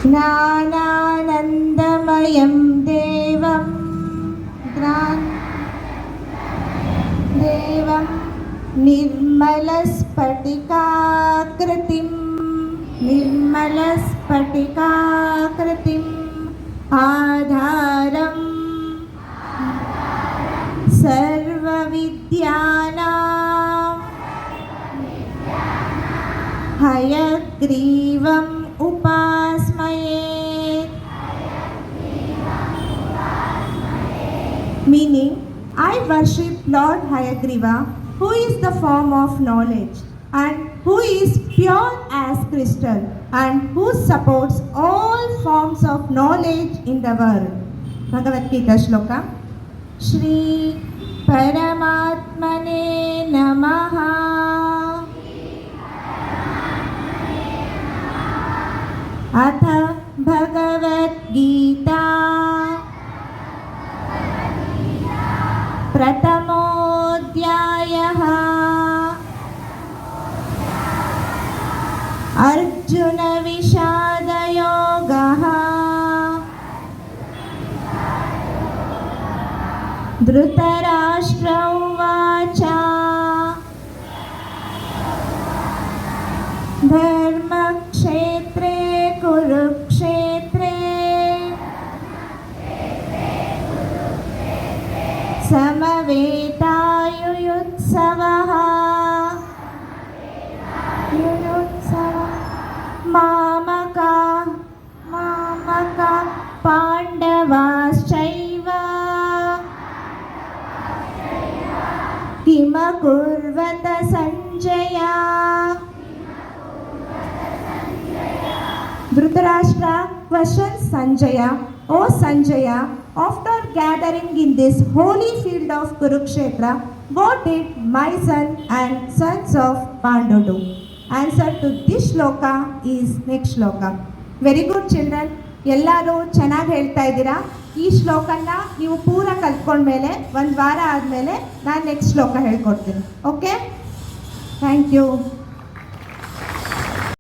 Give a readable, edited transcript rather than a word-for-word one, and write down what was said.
ज्ञानानन्दमयं देवं निर्मलस्फटिकाकृतिम् आधारं सर्वविद्यानां हयग्रीवम् उपास्महे. Meaning, I worship Lord Hayagriva, who is the form of knowledge and who is pure as crystal and who supports all forms of knowledge in the world. Bhagavad Gita Shloka. Shri Paramatmane Namaha. Atha Bhagavad Gita प्रथमोऽध्यायः. Arjuna विषादयोगः. Dhritarashtra उवाच धर्मक्षेत्रे कुरुक्षेत्रे समवेतायुयुत्सवः. मामका पाण्डवाश्चैव किमकुर्वत Sanjaya. Dhritarashtra questions Sanjaya, O Sanjaya, after gathering in this holy field of Kurukshetra, what did my son and sons of Pandu do? Answer to this shloka is next shloka. Very good children. ಎಲ್ಲರೂ ಚೆನ್ನಾಗಿ ಹೇಳ್ತಾ ಇದ್ದೀರಾ. ಈ ಶ್ಲೋಕನ ನೀವು ಪೂರ ಕಲ್ತ್ಕೊಂಡ್ಮೇಲೆ ಒಂದು ವಾರ ಆದಮೇಲೆ ನಾನು ನೆಕ್ಸ್ಟ್ ಶ್ಲೋಕ ಹೇಳ್ಕೊಡ್ತೀನಿ. Okay, thank you.